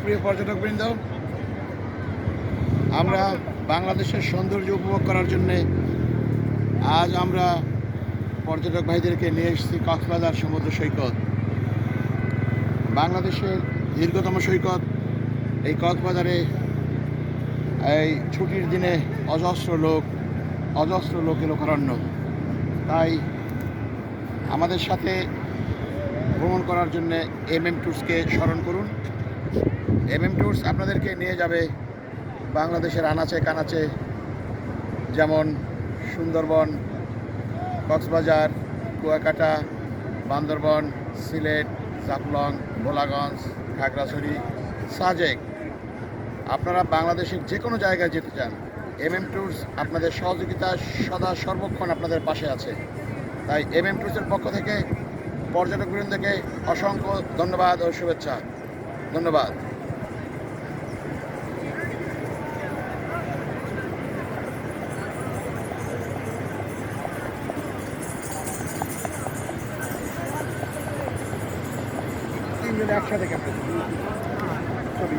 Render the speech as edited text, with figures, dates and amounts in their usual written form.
সুপ্রিয় পর্যটকবৃন্দ, আমরা বাংলাদেশের সৌন্দর্য উপভোগ করার জন্যে আজ আমরা পর্যটক ভাইদেরকে নিয়ে এসেছি কক্সবাজার সমুদ্র সৈকত। বাংলাদেশের দীর্ঘতম সৈকত এই কক্সবাজারে এই ছুটির দিনে অজস্র লোকে লোকারণ্য। তাই আমাদের সাথে ভ্রমণ করার জন্যে MM ট্যুরসকে স্মরণ করুন। MM ট্যুরস আপনাদেরকে নিয়ে যাবে বাংলাদেশের আনাচে কানাচে, যেমন সুন্দরবন, কক্সবাজার, কুয়াকাটা, বান্দরবন, সিলেট, জাফলং, ভোলাগঞ্জ, খাগড়াছড়ি, সাজেক। আপনারা বাংলাদেশের যে কোনো জায়গায় যেতে চান, MM ট্যুরস আপনাদের সহযোগিতা সদা সর্বক্ষণ আপনাদের পাশে আছে। তাই MM ট্যুরসের পক্ষ থেকে পর্যটকবৃন্দকে অসংখ্য ধন্যবাদ ও শুভেচ্ছা। ধন্যবাদ। তিনজন একসাথে কেমন ছবি